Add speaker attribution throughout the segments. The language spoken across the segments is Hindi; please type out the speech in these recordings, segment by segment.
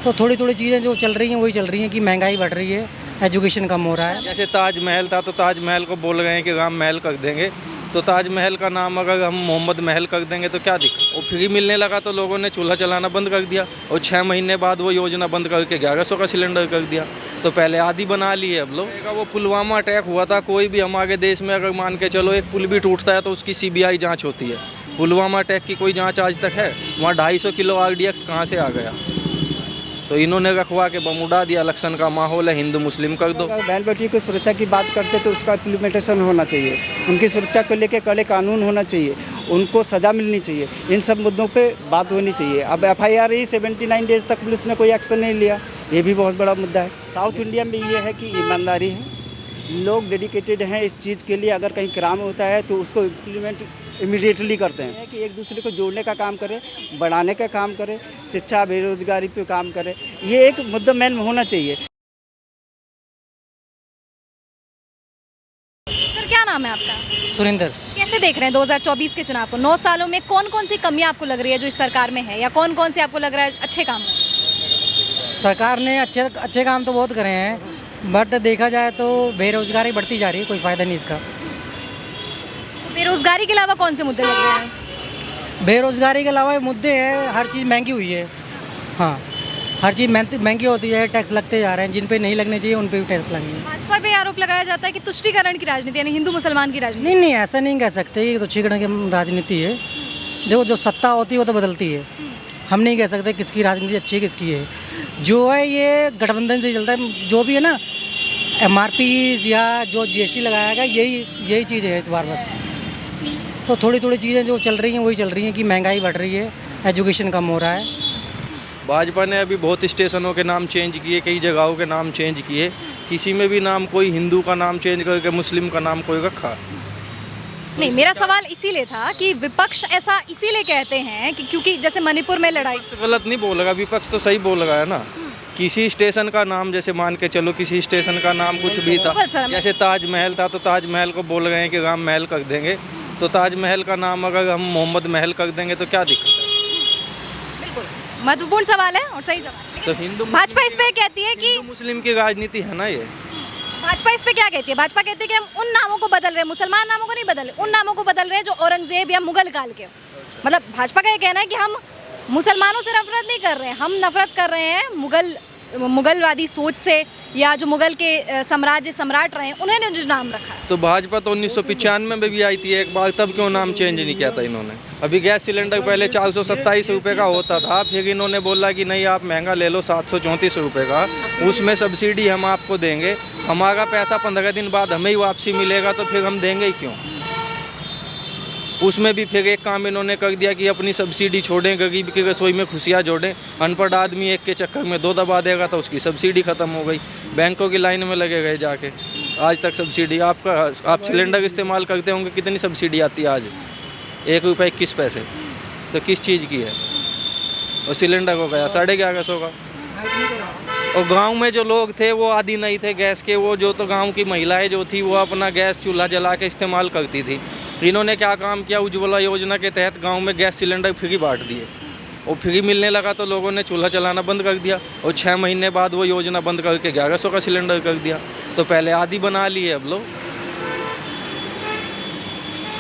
Speaker 1: तो थोड़ी थोड़ी चीज़ें जो चल रही हैं वही चल रही हैं कि महंगाई बढ़ रही है, एजुकेशन कम हो रहा है।
Speaker 2: जैसे ताजमहल था तो ताजमहल को बोल रहे हैं कि राम महल कर देंगे, तो ताजमहल का नाम अगर हम मोहम्मद महल कर देंगे तो क्या दिक्कत। वो फ्री मिलने लगा तो लोगों ने चूल्हा चलाना बंद कर दिया, और 6 महीने बाद वो योजना बंद करके 1100 का सिलेंडर कर दिया। तो पहले आधी बना ली है अब लोग। वो पुलवामा अटैक हुआ था, कोई भी हमारे देश में अगर मान के चलो एक पुल भी टूटता है तो उसकी CBI जाँच होती है। पुलवामा अटैक की कोई जाँच आज तक है? वहाँ 250 किलो RDX कहाँ से आ गया? तो इन्होंने रखवा के बम उड़ा दिया। इलेक्शन का माहौल है, हिंदू मुस्लिम कर दो।
Speaker 3: बहन बेटी की सुरक्षा की बात करते तो उसका इम्प्लीमेंटेशन होना चाहिए। उनकी सुरक्षा को लेकर कड़े कानून होना चाहिए, उनको सज़ा मिलनी चाहिए। इन सब मुद्दों पे बात होनी चाहिए। अब FIR ही 79 डेज तक पुलिस ने कोई एक्शन नहीं लिया, ये भी बहुत बड़ा मुद्दा है। साउथ इंडिया में ये है कि ईमानदारी है, लोग डेडिकेटेड हैं इस चीज़ के लिए। अगर कहीं क्राइम होता है तो उसको इम्प्लीमेंट इमीडिएटली करते हैं कि एक दूसरे को जोड़ने का काम करें, बढ़ाने का काम करें, शिक्षा बेरोजगारी पे काम करें। ये एक मुद्दा मेन होना चाहिए।
Speaker 4: सर क्या नाम है आपका?
Speaker 1: सुरेंद्र।
Speaker 4: कैसे देख रहे हैं 2024 के चुनाव को? 9 सालों में कौन कौन सी कमियां आपको लग रही है जो इस सरकार में है, या कौन कौन से आपको लग रहा है अच्छे काम हुए?
Speaker 1: सरकार ने अच्छे काम तो बहुत करे हैं, बट देखा जाए तो बेरोजगारी बढ़ती जा रही है, कोई फ़ायदा नहीं इसका।
Speaker 4: तो बेरोजगारी के अलावा कौन से मुद्दे लग रहे हैं?
Speaker 1: बेरोजगारी के अलावा मुद्दे हैं, हर चीज़ महंगी हुई है। हाँ, हर चीज़ महंगी होती है, टैक्स लगते जा रहे हैं, जिन पे नहीं लगने चाहिए उन पे भी टैक्स लगेंगे।
Speaker 4: भाजपा पे आरोप लगाया जाता है कि तुष्टीकरण की राजनीति, यानी हिंदू मुसलमान की राजनीति।
Speaker 1: नहीं, ऐसा नहीं कह सकते, ये तो तुष्टीकरण की राजनीति है। देखो, जो सत्ता होती है वो तो बदलती है, हम नहीं कह सकते किसकी राजनीति अच्छी है किसकी है। जो है ये गठबंधन से चलता है, जो भी है ना, MRP या जो GST लगाया गया, यही चीज़ है इस बार बस। तो थोड़ी थोड़ी चीज़ें जो चल रही हैं वही चल रही हैं कि महंगाई बढ़ रही है, एजुकेशन कम हो रहा है।
Speaker 2: भाजपा ने अभी बहुत स्टेशनों के नाम चेंज किए, कई जगहों के नाम चेंज किए, किसी में भी नाम कोई हिंदू का नाम चेंज करके मुस्लिम का नाम कोई रखा?
Speaker 4: नहीं, मेरा सवाल इसीलिए था कि विपक्ष ऐसा इसीलिए कहते हैं कि क्योंकि जैसे मणिपुर में लड़ाई।
Speaker 2: गलत नहीं बोल रहा, विपक्ष तो सही बोल रहा है ना। किसी स्टेशन का नाम, जैसे मान के चलो किसी स्टेशन का नाम कुछ भी था, जैसे ताजमहल था तो ताजमहल को बोल रहे हैं कि राम महल कर देंगे, तो ताजमहल का नाम अगर हम मोहम्मद महल कर देंगे तो क्या दिक्कत है?
Speaker 4: बिल्कुल महत्वपूर्ण सवाल है और सही सवाल है।
Speaker 2: तो हिंदू
Speaker 4: भाजपा इस पे कहती है कि
Speaker 2: मुस्लिम की राजनीति है ना ये।
Speaker 4: भाजपा इस पे क्या कहती है? भाजपा कहती है कि हम उन नामों को बदल रहे हैं, मुसलमान नामों को नहीं बदल रहे, उन नामों को बदल रहे हैं जो औरंगजेब या मुगल काल के। मतलब भाजपा का ये कहना है कि हम मुसलमानों से नफरत नहीं कर रहे हैं, हम नफरत कर रहे हैं मुगलवादी सोच से, या जो मुगल के सम्राट रहे हैं उन्होंने जो नाम रखा है।
Speaker 2: तो भाजपा तो 1995 में भी आई थी एक बार, तब क्यों नाम चेंज नहीं किया था इन्होंने? अभी गैस सिलेंडर पहले 427 रुपये का होता था, फिर इन्होंने बोला कि नहीं आप महंगा ले लो 734 रुपये का, उसमें सब्सिडी हम आपको देंगे, हमारा पैसा 15 दिन बाद हमें ही वापसी मिलेगा, तो फिर हम देंगे ही क्यों? उसमें भी फिर एक काम इन्होंने कर दिया कि अपनी सब्सिडी छोड़ें, गरीब की रसोई में खुशियाँ जोड़ें। अनपढ़ आदमी एक के चक्कर में 2 दबा देगा तो उसकी सब्सिडी ख़त्म हो गई, बैंकों की लाइन में लगे गए जाके। आज तक सब्सिडी आप सिलेंडर इस्तेमाल करते होंगे, कितनी सब्सिडी आती है आज? 1 रुपये 21 पैसे। तो किस चीज़ की है? और सिलेंडर हो गया 1150 का। और गांव में जो लोग थे वो आदी नहीं थे गैस के, वो जो तो गांव की महिलाएं जो थी वो अपना गैस चूल्हा जला के इस्तेमाल करती थी। इन्होंने क्या काम किया, उज्ज्वला योजना के तहत गांव में गैस सिलेंडर फ्री बांट दिए, और फ्री मिलने लगा तो लोगों ने चूल्हा चलाना बंद कर दिया, और 6 महीने बाद वो योजना बंद करके 1100 का सिलेंडर कर दिया। तो पहले आधी बना ली है अब लोग।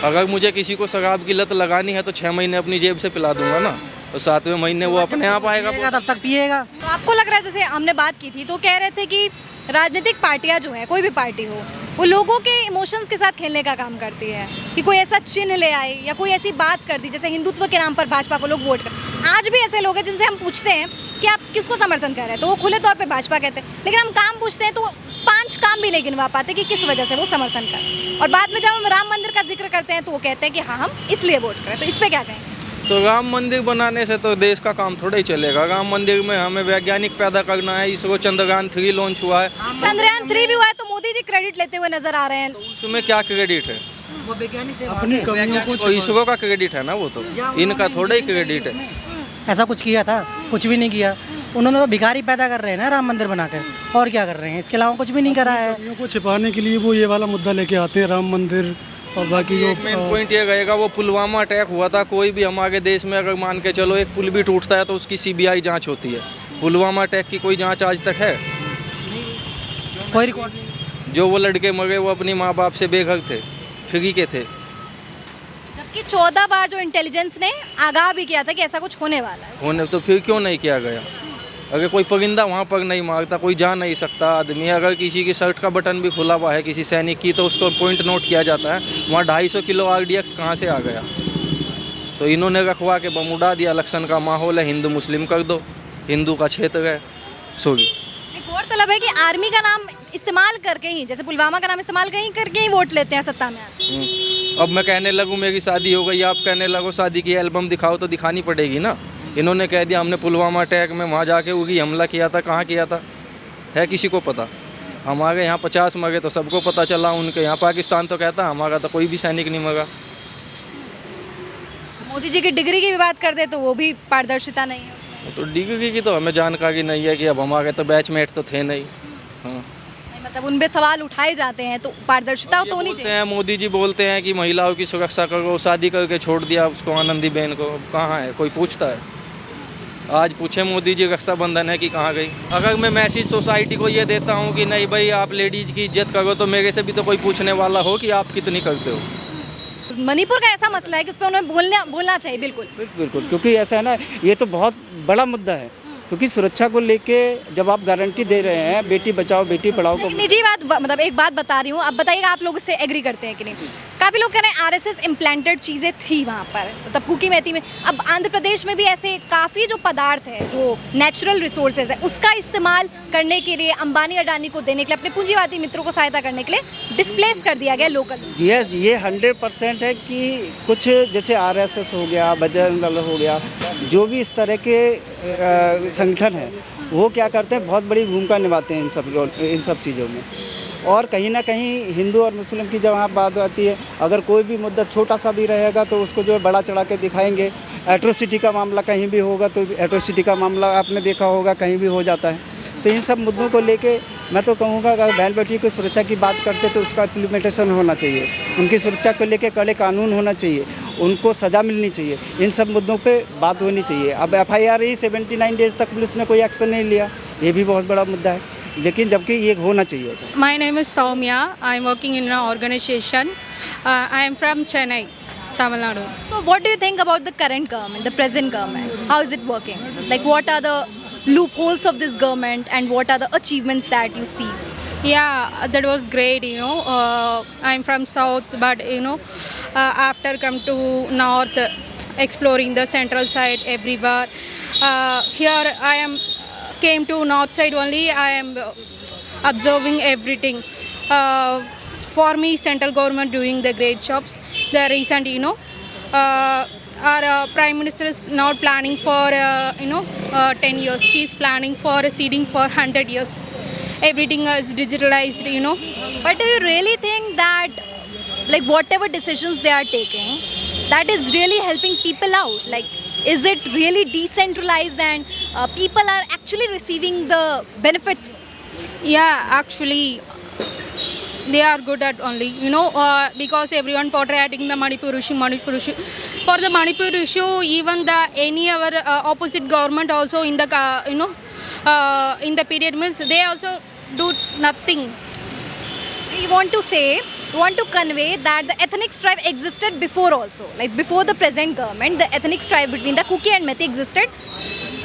Speaker 2: अगर मुझे किसी को शराब की लत लगानी है तो 6 महीने अपनी जेब से पिला दूंगा ना, तो 7वें महीने वो अपने आप आएगा,
Speaker 1: तब तक पिएगा।
Speaker 4: तो आपको लग रहा है, जैसे हमने बात की थी तो कह रहे थे कि राजनीतिक पार्टियां जो हैं, कोई भी पार्टी हो, वो लोगों के इमोशंस के साथ खेलने का काम करती है, कि कोई ऐसा चिन्ह ले आए या कोई ऐसी बात कर दी, जैसे हिंदुत्व के नाम पर भाजपा को लोग वोट कर। आज भी ऐसे लोग हैं जिनसे हम पूछते हैं कि आप किसको समर्थन कर रहे हैं, तो वो खुले तौर पे भाजपा कहते हैं, लेकिन हम काम पूछते हैं तो 5 काम भी नहीं गिनवा पाते कि किस वजह से वो समर्थन कर। और बाद में जब हम राम मंदिर का जिक्र करते हैं तो वो कहते हैं कि हाँ हम इसलिए वोट करें। तो इस पर क्या कहें?
Speaker 2: तो राम मंदिर बनाने से तो देश का काम थोड़ा ही चलेगा। राम मंदिर में हमें वैज्ञानिक पैदा करना है। इसरो चंद्रयान 3 लॉन्च हुआ है,
Speaker 4: चंद्रयान 3 भी हुआ है, तो मोदी जी क्रेडिट लेते हुए नजर आ रहे हैं।
Speaker 2: उसमें क्या क्रेडिट है?
Speaker 1: वो वैज्ञानिक
Speaker 3: अपनी कमियों को
Speaker 2: तो इसरो का क्रेडिट है ना, वो तो इनका थोड़ा ही क्रेडिट है।
Speaker 1: ऐसा कुछ किया था? कुछ भी नहीं किया। उन्होंने तो भिखारी पैदा कर रहे हैं ना राम मंदिर बनाकर, और क्या कर रहे हैं? इसके अलावा कुछ भी नहीं करा है।
Speaker 3: कमियों को छिपाने के लिए वो ये वाला मुद्दा लेके आते हैं, राम मंदिर और बाकी जो
Speaker 2: मेन पॉइंट ये रहेगा, वो पुलवामा अटैक हुआ था, कोई भी हमारे देश में अगर मान के चलो एक पुल भी टूटता है तो उसकी CBI जांच होती है। पुलवामा अटैक की कोई जांच आज तक है?
Speaker 1: कोई रिकॉर्ड नहीं।
Speaker 2: जो वो लड़के मरे वो अपनी माँ बाप से बेघर थे, फ्री के थे।
Speaker 4: जबकि 14 बार जो इंटेलिजेंस ने आगाह भी किया था कि ऐसा कुछ होने वाला है।
Speaker 2: होने तो फिर क्यों नहीं किया गया? अगर कोई परिंदा वहाँ पर नहीं मारता, कोई जा नहीं सकता आदमी, अगर किसी की शर्ट का बटन भी खुला हुआ है किसी सैनिक की, तो उसको पॉइंट नोट किया जाता है। वहाँ 250 किलो RDX कहाँ से आ गया? तो इन्होंने रखवा के बम उड़ा दिया। इलेक्शन का माहौल है, हिंदू मुस्लिम कर दो, हिंदू का क्षेत्र है, सॉरी।
Speaker 4: एक गौरतलब है कि आर्मी का नाम इस्तेमाल करके ही, जैसे पुलवामा का नाम इस्तेमाल कहीं करके ही वोट लेते हैं सत्ता में आते हैं।
Speaker 2: अब मैं कहने लगूँ मेरी शादी हो गई, आप कहने लगो शादी की एल्बम दिखाओ, तो दिखानी पड़ेगी ना। इन्होंने कह दिया हमने पुलवामा अटैक में वहाँ जाके उगी हमला किया था, कहाँ किया था है किसी को पता? हमारे यहाँ 50 मरे तो सबको पता चला, उनके यहाँ पाकिस्तान तो कहता हमारा तो कोई भी सैनिक नहीं मरा।
Speaker 4: मोदी जी की डिग्री की भी बात कर दे तो वो भी पारदर्शिता नहीं है उसमें।
Speaker 2: तो डिग्री की तो हमें जानकारी नहीं है कि अब हमारे तो बैचमेट तो थे नहीं। हाँ,
Speaker 4: नहीं, मतलब उन पे सवाल उठाए जाते हैं तो पारदर्शिता तो होनी
Speaker 2: बोलते
Speaker 4: चाहिए।
Speaker 2: हैं मोदी जी बोलते हैं कि महिलाओं की सुरक्षा करो, शादी करके छोड़ दिया उसको आनंदीबेन को, अब कहाँ है? कोई पूछता है? आज पूछे मोदी जी रक्षाबंधन है कि कहाँ गई? अगर मैं मैसेज सोसाइटी को ये देता हूँ कि नहीं भाई आप लेडीज़ की इज्जत करो, तो मेरे से भी तो कोई पूछने वाला हो कि आप कितनी करते हो।
Speaker 4: मणिपुर का ऐसा मसला है कि उस पर उन्हें बोलना चाहिए। बिल्कुल
Speaker 3: बिल्कुल, क्योंकि ऐसा है ना, ये तो बहुत बड़ा मुद्दा है, क्योंकि सुरक्षा को लेके जब आप गारंटी दे रहे हैं बेटी बचाओ बेटी पढ़ाओ को।
Speaker 4: निजी बात, मतलब एक बात बता रही हूँ, अब बताइएगा आप लोग इससे एग्री करते हैं कि नहीं। काफ़ी लोग कह रहे हैं RSS इम्प्लांटेड चीज़ें थी वहाँ पर, मतलब कुकी मेथी में। अब आंध्र प्रदेश में भी ऐसे काफ़ी जो पदार्थ है, जो नेचुरल रिसोर्सेज है, उसका इस्तेमाल करने के लिए अंबानी अडानी को देने के लिए, अपने पूंजीवादी मित्रों को सहायता करने के लिए डिस्प्लेस कर दिया गया लोकल।
Speaker 3: ये 100% है कि कुछ जैसे RSS हो गया, बजरंग दल हो गया, जो भी इस तरह के संगठन है वो क्या करते हैं, बहुत बड़ी भूमिका निभाते हैं इन सब चीज़ों में। और कहीं ना कहीं हिंदू और मुस्लिम की जब वहाँ बात आती है, अगर कोई भी मुद्दा छोटा सा भी रहेगा तो उसको जो है बड़ा चढ़ा के दिखाएंगे। एट्रोसिटी का मामला कहीं भी होगा तो एट्रोसिटी का मामला आपने देखा होगा कहीं भी हो जाता है। तो इन सब मुद्दों को लेके मैं तो कहूँगा अगर बहन बेटी की सुरक्षा की बात करते तो उसका इम्प्लीमेंटेशन होना चाहिए, उनकी सुरक्षा को लेके कड़े कानून होना चाहिए, उनको सज़ा मिलनी चाहिए, इन सब मुद्दों पे बात होनी चाहिए। अब FIR ही 79 डेज तक पुलिस ने कोई एक्शन नहीं लिया, ये भी बहुत बड़ा मुद्दा है, लेकिन जबकि ये होना चाहिए।
Speaker 5: My name is Soumya. I am working in an organization. I am from Chennai, Tamil Nadu.
Speaker 4: So what do you think about the current government, the present government? How is it working? Like what are the loopholes of this government and what are the achievements that you see?
Speaker 5: Yeah, that was great. I'm from South, but after come to North, exploring the central side everywhere. Here I am came to North side only. I am observing everything. For me, central government doing the great jobs. The recent, our Prime Minister is not planning for 10 years. He is planning for a seeding for 100 years. Everything is digitalized.
Speaker 4: But do you really think that, like, whatever decisions they are taking, that is really helping people out? Like, is it really decentralized and people are actually receiving the benefits?
Speaker 5: Yeah, actually, they are good at only, because everyone portraying the Manipur issue. For the Manipur issue, even the any other opposite government also in the in the period means they also do nothing.
Speaker 4: We want to convey that the ethnic strife existed before also. Like before the present government, the ethnic strife between the Kuki and Methi existed.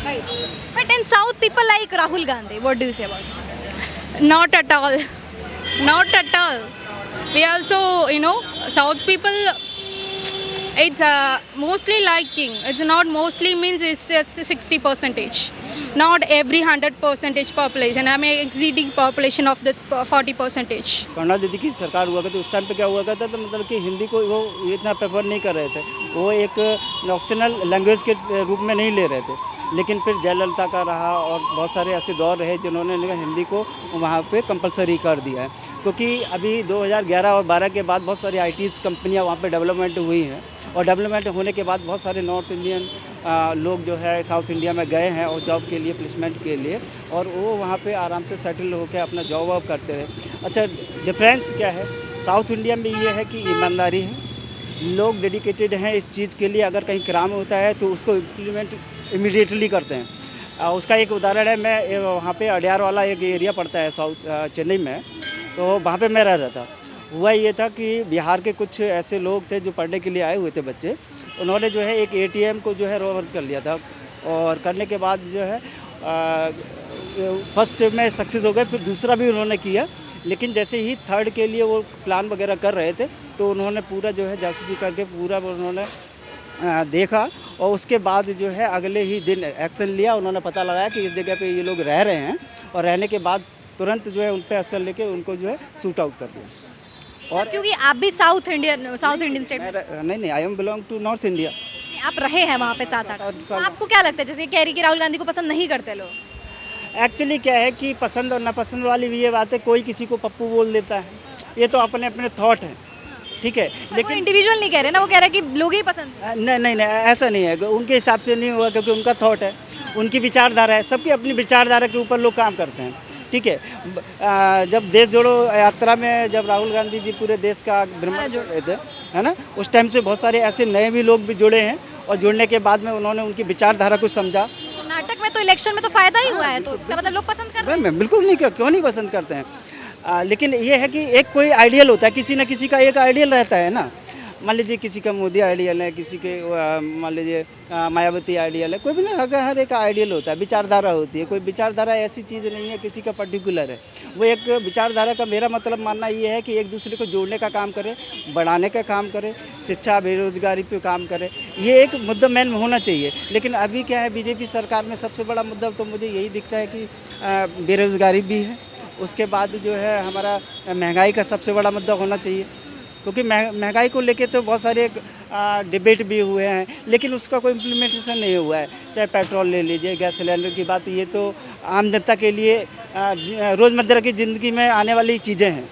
Speaker 4: Right. But in South, people like Rahul Gandhi. What do you say about it?
Speaker 5: Not at all. Not at all. We also, South people, it's mostly liking. It's not mostly means it's just 60%. Not every 100% population. I mean exceeding population of the 40%.
Speaker 3: Karnad दीदी की सरकार हुआ करती, उस टाइम पे क्या हुआ करता था, मतलब कि हिंदी को वो इतना प्रेफर नहीं कर रहे थे, वो एक ऑप्शनल लैंग्वेज के रूप में नहीं ले रहे थे। लेकिन फिर जयललिता का रहा और बहुत सारे ऐसे दौर रहे जिन्होंने हिंदी को वहाँ पे कंपलसरी कर दिया है, क्योंकि अभी 2011 और 12 के बाद बहुत सारी ITs कंपनियाँ वहाँ पे डेवलपमेंट हुई हैं, और डेवलपमेंट होने के बाद बहुत सारे नॉर्थ इंडियन लोग जो है साउथ इंडिया में गए हैं और जॉब के लिए, प्लेसमेंट के लिए, और वो वहाँ पे आराम से सेटल होकर अपना जॉब वॉब करते रहे। अच्छा, डिफरेंस क्या है? साउथ इंडिया में ये है कि ईमानदारी है, लोग डेडिकेटेड हैं इस चीज़ के लिए। अगर कहीं क्राइम होता है तो उसको इम्प्लीमेंट इमीडिएटली करते हैं। उसका एक उदाहरण है, मैं वहाँ पे अडियार वाला एक एरिया पड़ता है साउथ चेन्नई में, तो वहाँ पे मैं रह रहा था। हुआ ये था कि बिहार के कुछ ऐसे लोग थे जो पढ़ने के लिए आए हुए थे बच्चे, उन्होंने जो है एक एटीएम को जो है रोबर कर लिया था, और करने के बाद जो है फर्स्ट में सक्सेस हो गए, फिर दूसरा भी उन्होंने किया, लेकिन जैसे ही थर्ड के लिए वो प्लान वगैरह कर रहे थे तो उन्होंने पूरा जो है जासूसी करके पूरा उन्होंने देखा, और उसके बाद जो है अगले ही दिन एक्शन लिया। उन्होंने पता लगाया कि इस जगह पे ये लोग रह रहे हैं, और रहने के बाद तुरंत जो है उन पर अस्तर लेके उनको जो है शूट आउट कर दिया।
Speaker 4: और क्योंकि आप भी साउथ इंडियन स्टेट में
Speaker 3: नहीं, I am belong to north India.
Speaker 4: आप रहे हैं वहाँ पे 7-8 तो आपको क्या लगता है, जैसे कह रही कि राहुल गांधी को पसंद नहीं करते लोग?
Speaker 3: एक्चुअली क्या है कि पसंद और नापसंद वाली भी ये बात है, कोई किसी को पप्पू बोल देता है, ये तो अपने अपने थॉट हैं, ठीक है।
Speaker 4: लेकिन इंडिविजुअल नहीं कह रहे ना, वो कह रहे हैं कि लोग ही पसंद
Speaker 3: नहीं नहीं नहीं, ऐसा नहीं है, उनके हिसाब से नहीं हुआ, क्योंकि उनका थॉट है, उनकी विचारधारा है, सबकी अपनी विचारधारा के ऊपर लोग काम करते हैं, ठीक है। जब देश जोड़ो यात्रा में जब राहुल गांधी जी पूरे देश का भ्रमण जोड़ रहे थे, है ना, उस टाइम से बहुत सारे ऐसे नए भी लोग भी जुड़े हैं, और जुड़ने के बाद में उन्होंने उनकी विचारधारा को समझा।
Speaker 4: कर्नाटक में तो इलेक्शन में तो फायदा ही हुआ है, तो इसका मतलब लोग पसंद कर रहे हैं।
Speaker 3: बिल्कुल नहीं, क्यों नहीं पसंद करते हैं, लेकिन ये है कि एक कोई आइडियल होता है, किसी न किसी का एक आइडियल रहता है ना। मान लीजिए किसी का मोदी आइडियल है, किसी के मान लीजिए मायावती आइडियल है, कोई भी ना, हर एक आइडियल होता है, विचारधारा होती है। कोई विचारधारा ऐसी चीज़ नहीं है किसी का पर्टिकुलर है, वो एक विचारधारा का मेरा मतलब मानना ये है कि एक दूसरे को जोड़ने का काम करे, बढ़ाने का काम करे, शिक्षा बेरोजगारी पे काम करे, ये एक मुद्दा मेन होना चाहिए। लेकिन अभी क्या है, बीजेपी सरकार में सबसे बड़ा मुद्दा तो मुझे यही दिखता है कि बेरोजगारी भी है, उसके बाद जो है हमारा महंगाई का सबसे बड़ा मुद्दा होना चाहिए, क्योंकि महंगाई को लेके तो बहुत सारे डिबेट भी हुए हैं, लेकिन उसका कोई इम्प्लीमेंटेशन नहीं हुआ है। चाहे पेट्रोल ले लीजिए, गैस सिलेंडर की बात, ये तो आम जनता के लिए रोज़मर्रा की ज़िंदगी में आने वाली चीज़ें हैं,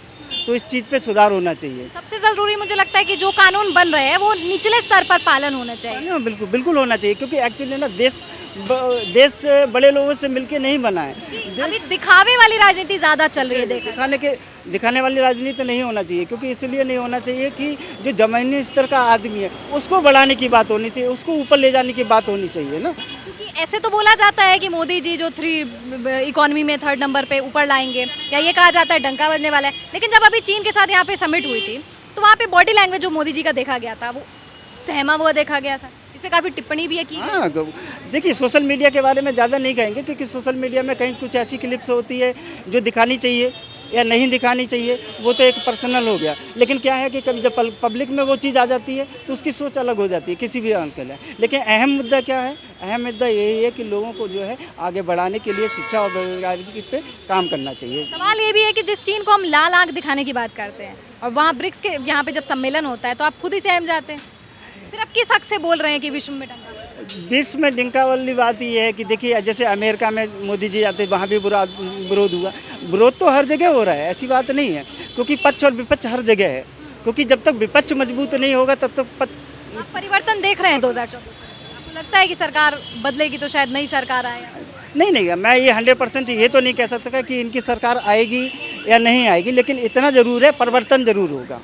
Speaker 3: तो इस चीज़ पे सुधार होना चाहिए।
Speaker 4: सबसे ज़रूरी मुझे लगता है कि जो कानून बन रहे हैं वो निचले स्तर पर पालन होना चाहिए।
Speaker 3: बिल्कुल बिल्कुल होना चाहिए, क्योंकि एक्चुअली ना देश बड़े लोगों से मिलके नहीं बना है।
Speaker 4: अभी दिखावे वाली राजनीति ज़्यादा चल रही है,
Speaker 3: दिखाने वाली राजनीति नहीं होना चाहिए, क्योंकि इसलिए नहीं होना चाहिए कि जो ज़मीनी स्तर का आदमी है उसको बढ़ाने की बात होनी चाहिए, उसको ऊपर ले जाने की बात होनी चाहिए ना।
Speaker 4: क्योंकि ऐसे तो बोला जाता है कि मोदी जी जो 3 इकोनॉमी में 3rd नंबर पे ऊपर लाएंगे, या ये कहा जाता है डंका बजने वाला है, लेकिन जब अभी चीन के साथ यहाँ पे समिट हुई थी तो वहाँ पे बॉडी लैंग्वेज जो मोदी जी का देखा गया था वो सहमा हुआ देखा गया था, इस पे काफ़ी टिप्पणी भी है की।
Speaker 3: हाँ, देखिए सोशल मीडिया के बारे में ज़्यादा नहीं कहेंगे, क्योंकि सोशल मीडिया में कहीं कुछ ऐसी क्लिप्स होती है जो दिखानी चाहिए या नहीं दिखानी चाहिए, वो तो एक पर्सनल हो गया। लेकिन क्या है कि कभी जब पब्लिक में वो चीज़ आ जाती है तो उसकी सोच अलग हो जाती है किसी भी अंक के लिए। लेकिन अहम मुद्दा क्या है, अहम मुद्दा यही है कि लोगों को जो है आगे बढ़ाने के लिए शिक्षा और बेरोजगारी पे काम करना चाहिए।
Speaker 4: सवाल ये भी है कि जिस चीन को हम लाल आंख दिखाने की बात करते हैं, और वहाँ ब्रिक्स के यहाँ पे जब सम्मेलन होता है तो आप खुद ही सहम जाते हैं, फिर अब किस हक से बोल रहे हैं कि विश्व में डंका?
Speaker 3: विश्व में डंका वाली बात ये है कि देखिए, जैसे अमेरिका में मोदी जी आते, वहाँ भी विरोध हुआ। विरोध तो हर जगह हो रहा है, ऐसी बात नहीं है, क्योंकि पक्ष और विपक्ष हर जगह है, क्योंकि जब तक विपक्ष मजबूत नहीं होगा तब तक
Speaker 4: आप परिवर्तन देख रहे हैं 2024 में? आपको लगता है कि सरकार बदलेगी तो शायद नई सरकार आए?
Speaker 3: नहीं, मैं ये 100% ये तो नहीं कह सकता कि इनकी सरकार आएगी या नहीं आएगी, लेकिन इतना ज़रूर है, परिवर्तन ज़रूर होगा,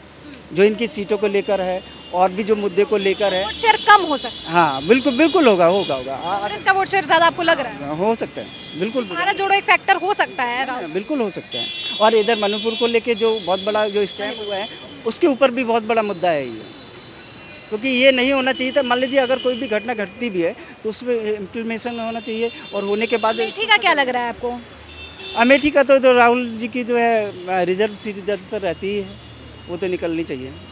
Speaker 3: जो इनकी सीटों को लेकर है और भी जो मुद्दे को लेकर है।
Speaker 4: वोट शेयर कम हो सकता है?
Speaker 3: हाँ, बिल्कुल होगा।
Speaker 4: कांग्रेस का वोट शेयर ज़्यादा आपको लग रहा है?
Speaker 3: हो सकता है, बिल्कुल।
Speaker 4: भारत जोड़ो एक फैक्टर हो सकता है?
Speaker 3: बिल्कुल हो सकता है। और इधर मणिपुर को लेके जो बहुत बड़ा जो स्कैम हुआ है, उसके ऊपर भी बहुत बड़ा मुद्दा है ये, क्योंकि ये नहीं होना चाहिए था। मान लीजिए अगर कोई भी घटना घटती भी है तो उसमें इम्प्लीमेशन होना चाहिए, और होने के बाद।
Speaker 4: अमेठी का क्या लग रहा है आपको?
Speaker 3: अमेठी का तो राहुल जी की जो है रिजर्व सीट ज़्यादातर रहती है, वो तो निकलनी चाहिए।